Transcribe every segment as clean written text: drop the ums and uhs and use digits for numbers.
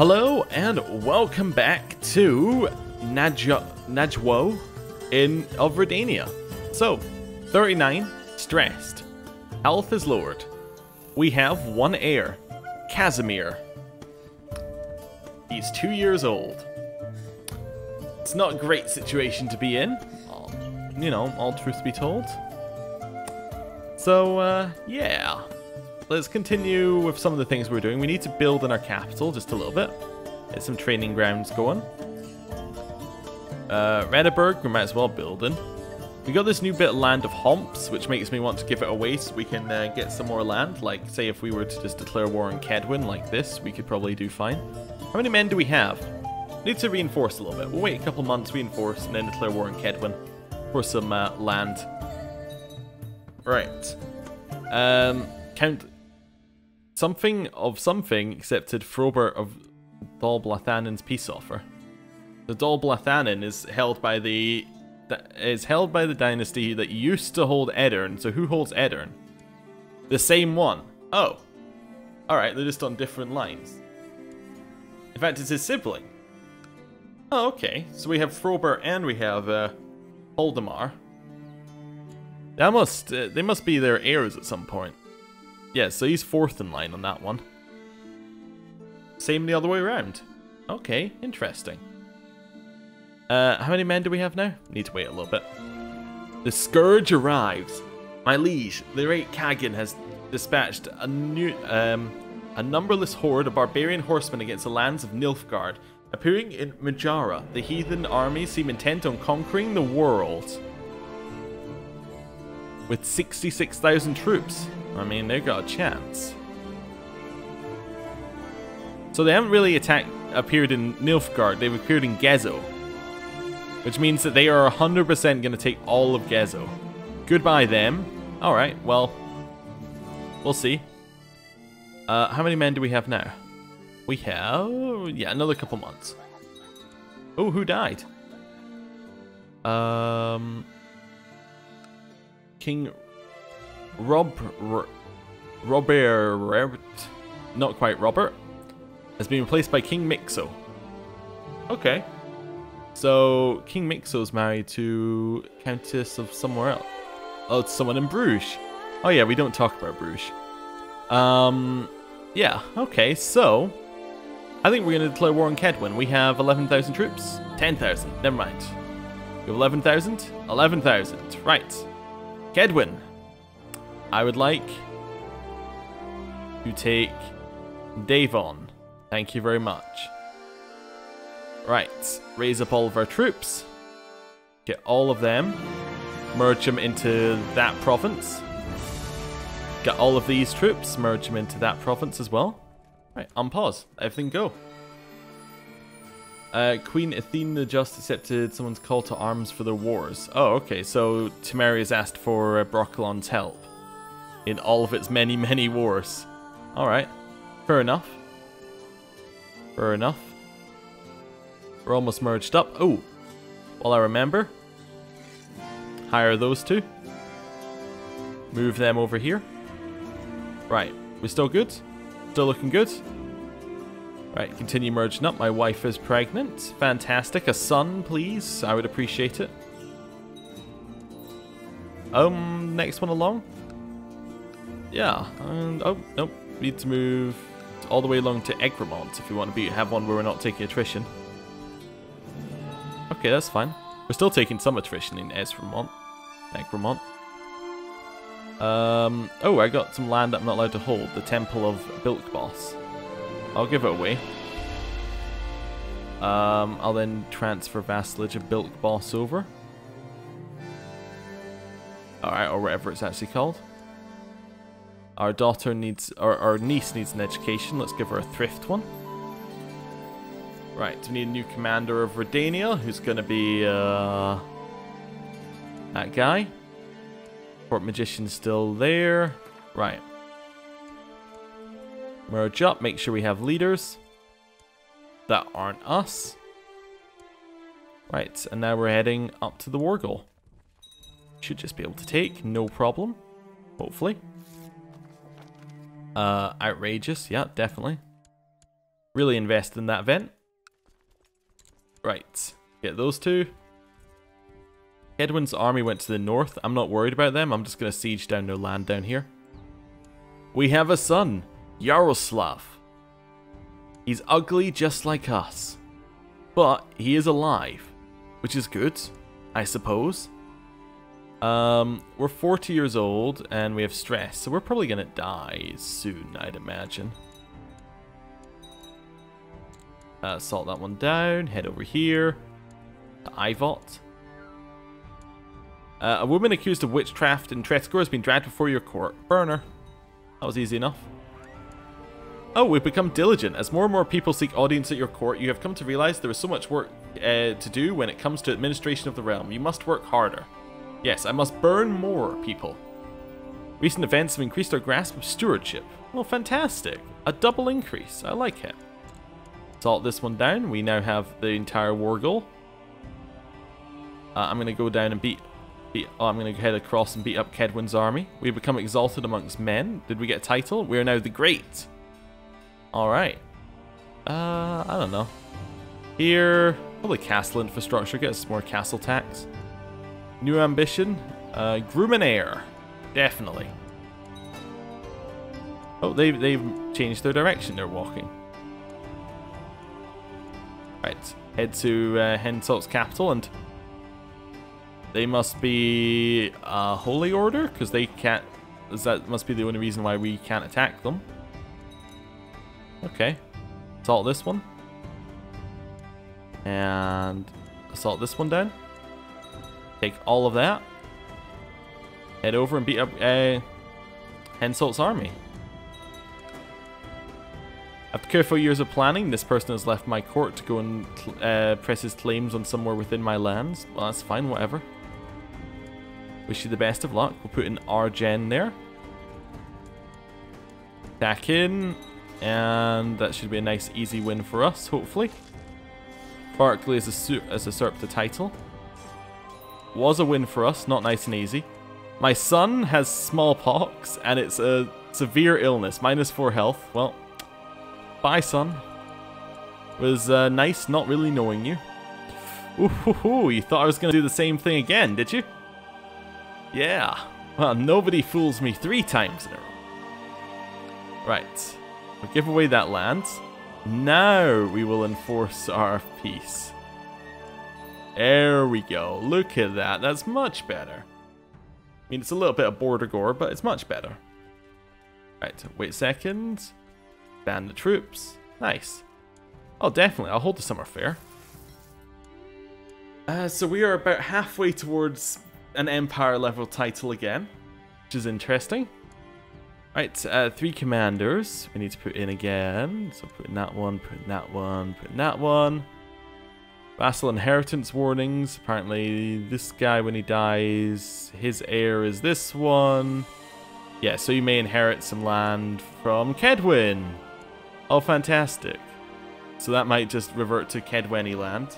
Hello and welcome back to Najwo of Redania. So, 39, stressed. Health is lowered. We have one heir, Casimir. He's 2 years old. It's not a great situation to be in, you know, all truth be told. So, yeah. Let's continue with some of the things we're doing. We need to build in our capital just a little bit. Get some training grounds going. Redeburg, we might as well build in. We got this new bit of land of Homps, which makes me want to give it away so we can get some more land. Like, say if we were to just declare war on Kedwin like this, we could probably do fine. How many men do we have? Need to reinforce a little bit. We'll wait a couple months, reinforce, and then declare war on Kedwin for some land. Right. Count something of something accepted Frobert of Dol Blathanen's peace offer. The Dol Blathanen is held by the dynasty that used to hold Edirn. So who holds Edirn? The same one. Oh. Alright, they're just on different lines. In fact, it's his sibling. Oh, okay. So we have Frobert and we have Holdemar. They must be their heirs at some point. Yeah, so he's fourth in line on that one. Same the other way around. Okay, interesting. How many men do we have now? Need to wait a little bit. The Scourge arrives. My liege, the great Kagan has dispatched a numberless horde of barbarian horsemen against the lands of Nilfgaard. Appearing in Majara, the heathen armies seem intent on conquering the world. With 66,000 troops. I mean, they've got a chance. So they haven't really appeared in Nilfgaard, they've appeared in Gezo. Which means that they are 100% going to take all of Gezo. Goodbye them. Alright, well, we'll see. How many men do we have now? We have, yeah, another couple months. Oh, who died? King Robert, not quite Robert, has been replaced by King Mixo. Okay. So, King Mixo's married to Countess of somewhere else. Oh, it's someone in Bruges. Oh yeah, we don't talk about Bruges. Yeah, okay, so I think we're going to declare war on Kedwin. We have 11,000 troops. 10,000, never mind. We have 11,000? 11,000, right. Kedwin. I would like to take Davon. Thank you very much. Right, raise up all of our troops. Get all of them. Merge them into that province. Get all of these troops. Merge them into that province as well. Right, unpause. Everything go. Queen Athena just accepted someone's call to arms for their wars. Oh, okay, so Temeria's asked for Broccolon's help in all of its many, many wars. Alright, fair enough. Fair enough. We're almost merged up. Oh, well, I remember. Hire those two. Move them over here. Right, we still good? Still looking good? Right, continue merging up. My wife is pregnant. Fantastic. A son, please. I would appreciate it. Next one along. Yeah. And, oh, nope. Need to move all the way along to Egremont if we want to have one where we're not taking attrition. Okay, that's fine. We're still taking some attrition in Egremont. Oh, I got some land that I'm not allowed to hold. The Temple of Bilkboss. I'll give it away. I'll then transfer vassalage of Bilkboss over. Alright, or whatever it's actually called. Our daughter needs, or our niece needs an education. Let's give her a thrift one. Right, we need a new commander of Redania, who's going to be that guy. Court Magician's still there. Right. Merge up, make sure we have leaders that aren't us. Right, and now we're heading up to the war goal. Should just be able to take, no problem. Hopefully. Outrageous, yeah, definitely. Really invest in that event. Right. Get those two. Kedwin's army went to the north. I'm not worried about them. I'm just going to siege down their land down here. We have a son, Yaroslav. He's ugly just like us. But he is alive, which is good, I suppose. We're 40 years old and we have stress, so we're probably going to die soon, I'd imagine. Salt that one down, head over here to Ivot. A woman accused of witchcraft in Tretskor has been dragged before your court. Burner. That was easy enough. Oh, we've become diligent. As more and more people seek audience at your court, you have come to realize there is so much work to do when it comes to administration of the realm. You must work harder. Yes, I must burn more people. Recent events have increased our grasp of stewardship. Well, fantastic. A double increase. I like it. Salt this one down. We now have the entire war goal. I'm going to go down and I'm going to head across and beat up Kedwin's army. We have become exalted amongst men. Did we get a title? We are now the Great. Alright. I don't know. Here, probably castle infrastructure. Get us more castle tax. New ambition. Grumenair. Definitely. Oh, they've changed their direction. They're walking. Right. Head to Hensalt's capital, and they must be a holy order, because they can't. That must be the only reason why we can't attack them. Okay. Assault this one. And assault this one down. Take all of that. Head over and beat up Hensalt's army. After careful years of planning, this person has left my court to go and press his claims on somewhere within my lands. Well, that's fine, whatever. Wish you the best of luck. We'll put in Argen there. Attack in. And that should be a nice, easy win for us, hopefully. Barclay has usurped the title. Was a win for us, not nice and easy. My son has smallpox, and it's a severe illness. -4 health. Well, bye, son. It was nice not really knowing you. Ooh, you thought I was going to do the same thing again, did you? Yeah. Well, nobody fools me 3 times in a row. Right. We'll give away that land. Now we will enforce our peace. There we go. Look at that. That's much better. I mean, it's a little bit of border gore, but it's much better. Right. Wait a second. Ban the troops. Nice. Oh, definitely. I'll hold the summer fair. So we are about halfway towards an empire level title again, which is interesting. Right, 3 commanders we need to put in again. So put in that one, put in that one, put in that one. Vassal inheritance warnings. Apparently this guy, when he dies, his heir is this one. Yeah, so you may inherit some land from Kedwin. Oh, fantastic. So that might just revert to Kedweni land.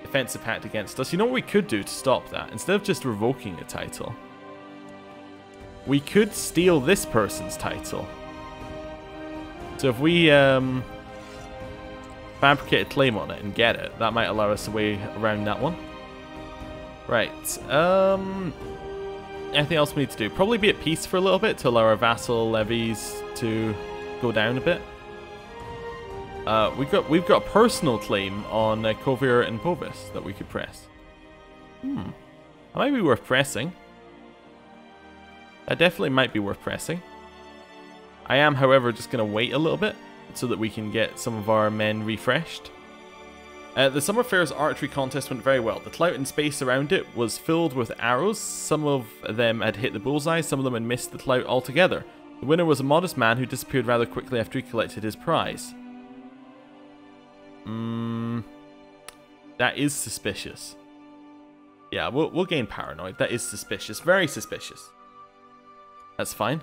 Defensive pact against us. You know what we could do to stop that? Instead of just revoking a title, we could steal this person's title. So if we fabricate a claim on it and get it, that might allow us a way around that one. Right. Anything else we need to do? Probably be at peace for a little bit to allow our vassal levies to go down a bit. We've got a personal claim on Kovir and Bovis that we could press. That might be worth pressing. That definitely might be worth pressing. I am, however, just going to wait a little bit so that we can get some of our men refreshed. The Summer Fair's archery contest went very well. The clout and space around it was filled with arrows. Some of them had hit the bullseye, some of them had missed the clout altogether. The winner was a modest man who disappeared rather quickly after he collected his prize. That is suspicious. Yeah, we'll gain paranoid. That is suspicious. Very suspicious. That's fine.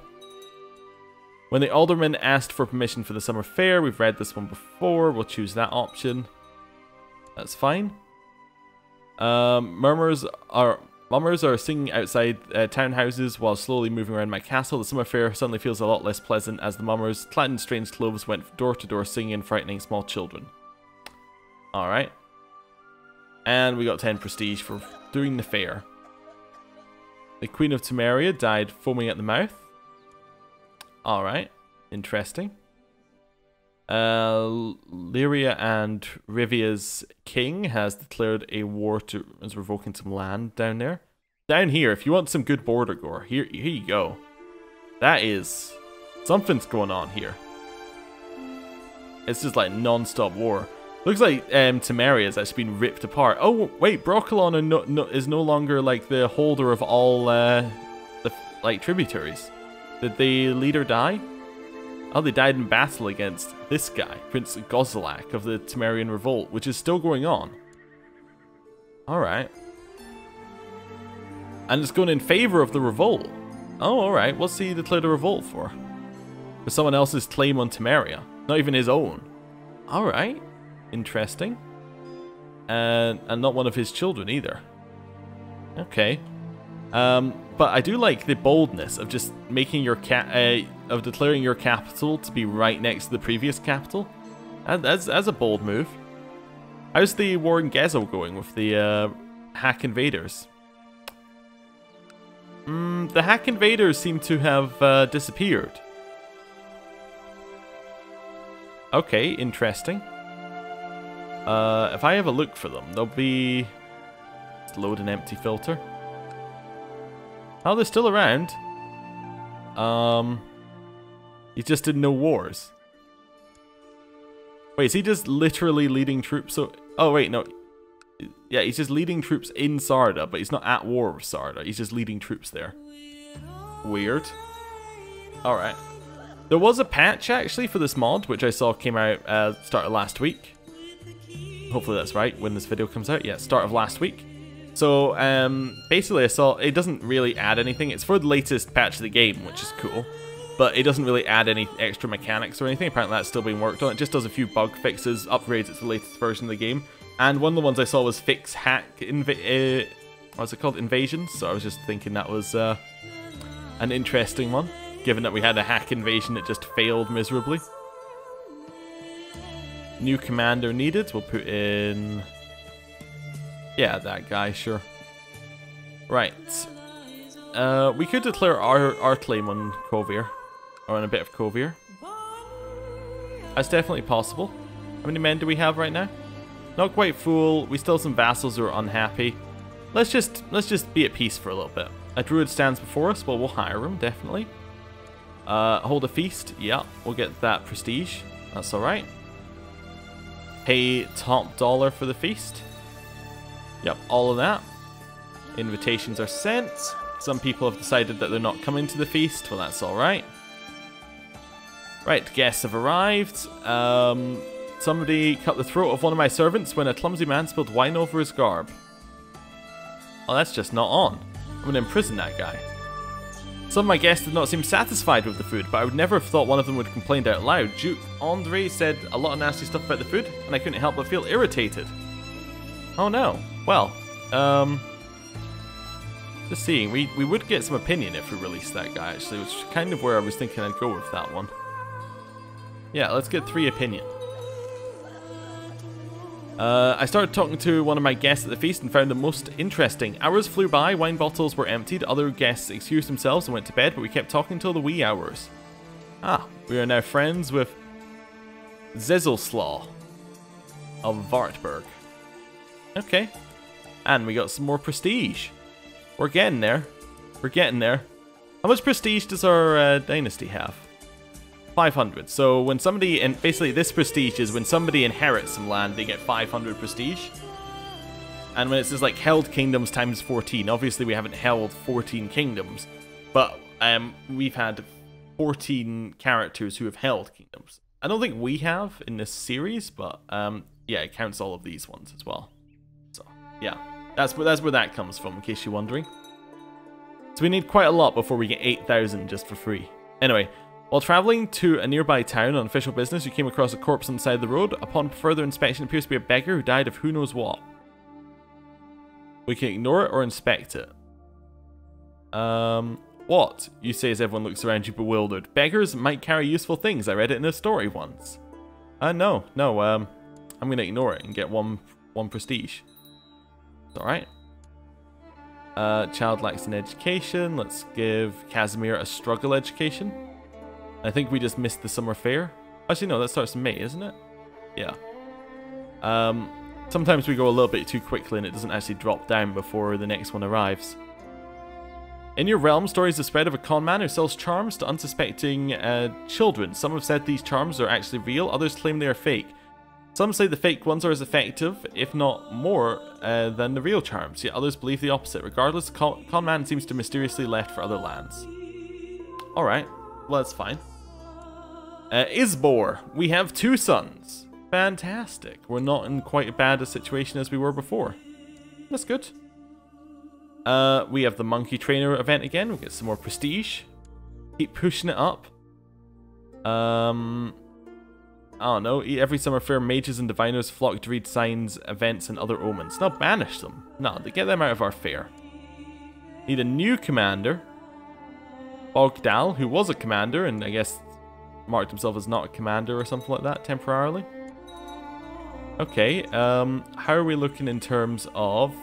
When the alderman asked for permission for the summer fair, we've read this one before. We'll choose that option. That's fine. Murmurs are Mummers are singing outside townhouses while slowly moving around my castle. The summer fair suddenly feels a lot less pleasant as the mummers, clad in strange clothes, went door to door singing and frightening small children. Alright. And we got 10 prestige for doing the fair. The Queen of Temeria died foaming at the mouth. Alright. Interesting. Lyria and Rivia's king has declared a war to is revoking some land down there. Down here, if you want some good border gore, here you go. That is something's going on here. It's just like non-stop war. Looks like Temeria has actually been ripped apart. Oh wait, Broccolon is no longer like the holder of all the like tributaries. Did the leader die? Oh, they died in battle against this guy, Prince Gozalak of the Temerian Revolt, which is still going on. Alright. And it's going in favor of the revolt. Oh, alright. What's he declared a revolt for? For someone else's claim on Temeria. Not even his own. Alright. Interesting. And not one of his children either. Okay. But I do like the boldness of just making your of declaring your capital to be right next to the previous capital. That's a bold move. How's the war in Gezo going with the hack invaders? The hack invaders seem to have disappeared. Okay, interesting. If I have a look for them, they'll be... Let's load an empty filter. Oh, they're still around. He just did no wars. Wait, is he just literally leading troops? So, oh wait, no. Yeah, he's just leading troops in Sarda, but he's not at war with Sarda. He's just leading troops there. Weird. Alright. There was a patch, actually, for this mod, which I saw came out start of last week. Hopefully that's right, when this video comes out. Yeah, start of last week. So, basically I saw, it doesn't really add anything. It's for the latest patch of the game, which is cool. But it doesn't really add any extra mechanics or anything. Apparently that's still being worked on. It just does a few bug fixes, upgrades it to the latest version of the game. And one of the ones I saw was fix hack, what's it called? Invasions. So I was just thinking that was an interesting one, given that we had a hack invasion that just failed miserably. New commander needed. We'll put in... Yeah, that guy, sure. Right. We could declare our claim on Kovir. Or on a bit of Kovir. That's definitely possible. How many men do we have right now? Not quite full. We still have some vassals who are unhappy. Let's just be at peace for a little bit. A druid stands before us. Well, we'll hire him, definitely. Hold a feast. Yeah, we'll get that prestige. That's alright. Pay top dollar for the feast. Yep, all of that. Invitations are sent. Some people have decided that they're not coming to the feast. Well, that's alright. Right, guests have arrived. Somebody cut the throat of one of my servants when a clumsy man spilled wine over his garb. Oh, that's just not on. I'm going to imprison that guy. Some of my guests did not seem satisfied with the food, but I would never have thought one of them would complain out loud. Duke Andre said a lot of nasty stuff about the food, and I couldn't help but feel irritated. Oh no. Well, just seeing, we would get some opinion if we released that guy, actually, which is kind of where I was thinking I'd go with that one. Yeah, let's get 3 opinion. I started talking to one of my guests at the feast and found them most interesting. Hours flew by, wine bottles were emptied, other guests excused themselves and went to bed, but we kept talking till the wee hours. Ah, we are now friends with Zezelslaw of Vartberg. Okay. And we got some more prestige. We're getting there. We're getting there. How much prestige does our dynasty have? 500. So when somebody, and basically this prestige is when somebody inherits some land, they get 500 prestige. And when it says like held kingdoms times 14, obviously we haven't held 14 kingdoms, but we've had 14 characters who have held kingdoms. I don't think we have in this series, but yeah, it counts all of these ones as well. So yeah, that's where that comes from, in case you're wondering. So we need quite a lot before we get 8,000 just for free. Anyway. While travelling to a nearby town on official business, you came across a corpse on the side of the road. Upon further inspection, it appears to be a beggar who died of who knows what. We can ignore it or inspect it. What? You say as everyone looks around you bewildered. Beggars might carry useful things. I read it in a story once. No, I'm gonna ignore it and get one prestige. It's alright. Child lacks an education. Let's give Casimir a struggle education. I think we just missed the summer fair. Actually, no, that starts in May, isn't it? Yeah. Sometimes we go a little bit too quickly and it doesn't actually drop down before the next one arrives. In your realm, stories have spread of a con man who sells charms to unsuspecting children. Some have said these charms are actually real, others claim they are fake. Some say the fake ones are as effective, if not more, than the real charms, yet others believe the opposite. Regardless, con man seems to mysteriously left for other lands. Alright, well that's fine. Isbor, we have 2 sons. Fantastic. We're not in quite as bad a situation as we were before. That's good. We have the monkey trainer event again. We'll get some more prestige. Keep pushing it up. I don't know. Every summer fair, mages and diviners flock to read signs, events, and other omens. Now banish them. No, they get them out of our fair. Need a new commander. Bogdal, who was a commander and I guess marked himself as not a commander or something like that temporarily. Okay, how are we looking in terms of...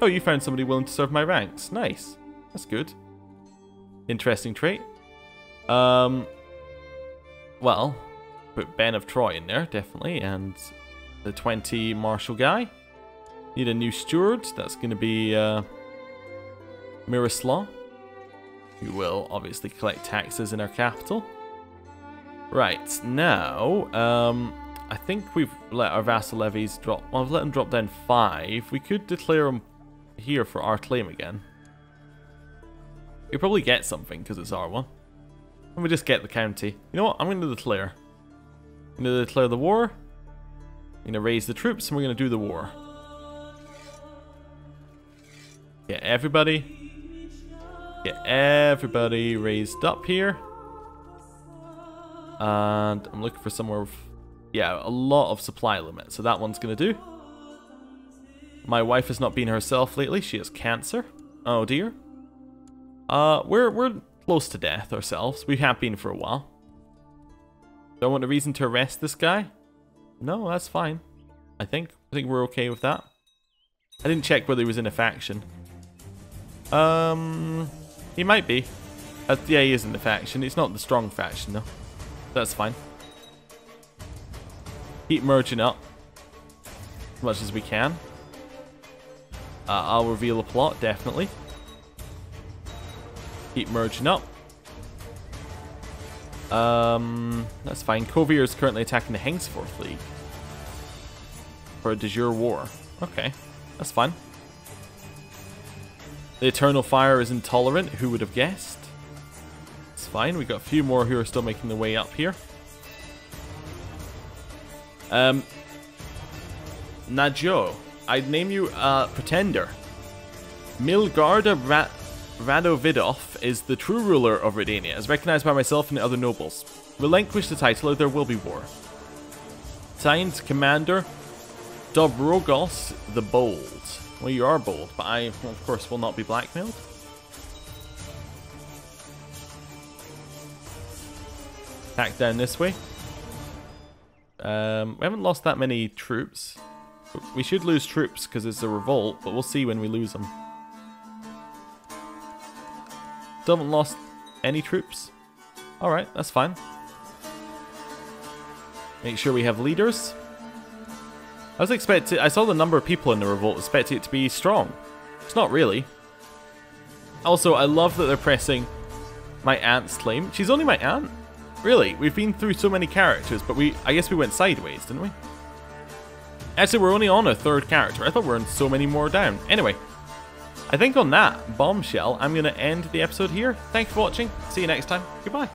Oh, you found somebody willing to serve my ranks. Nice. That's good. Interesting trait. Well, put Ben of Troy in there, definitely, and the 20 martial guy. Need a new steward. That's going to be Miroslav, who will obviously collect taxes in our capital. Right, now, I think we've let our vassal levies drop. Well, I've let them drop down 5. We could declare them here for our claim again. You'll probably get something because it's R1. And we just get the county. You know what? I'm going to declare. I'm going to declare the war. I'm going to raise the troops and we're going to do the war. Get everybody raised up here. And I'm looking for somewhere with, yeah, a lot of supply limit. So that one's going to do. My wife has not been herself lately. She has cancer. Oh dear. We're close to death ourselves. We have been for a while. Do I want a reason to arrest this guy? No, that's fine. I think we're okay with that. I didn't check whether he was in a faction. He might be. Yeah, he is in the faction. It's not the strong faction though. That's fine. Keep merging up as much as we can. I'll reveal a plot, definitely. Keep merging up. That's fine. Kovir is currently attacking the Hengsforth League for a de jure war. Okay, that's fine. The Eternal Fire is intolerant. Who would have guessed? It's fine. We got a few more who are still making their way up here. Najo, I'd name you Pretender. Milgarda Radovidov is the true ruler of Redania, as recognized by myself and the other nobles. Relinquish the title or there will be war. Signed, Commander Dobrogos the Bold. Well, you are bold, but I, of course, will not be blackmailed. Attack down this way. We haven't lost that many troops. We should lose troops because it's a revolt, but we'll see when we lose them. Still haven't lost any troops. Alright, that's fine. Make sure we have leaders. I saw the number of people in the revolt, expecting it to be strong. It's not really. Also, I love that they're pressing my aunt's claim. She's only my aunt? Really? We've been through so many characters, but I guess we went sideways, didn't we? Actually, we're only on a 3rd character. I thought we were on so many more down. Anyway, I think on that bombshell, I'm going to end the episode here. Thanks for watching. See you next time. Goodbye.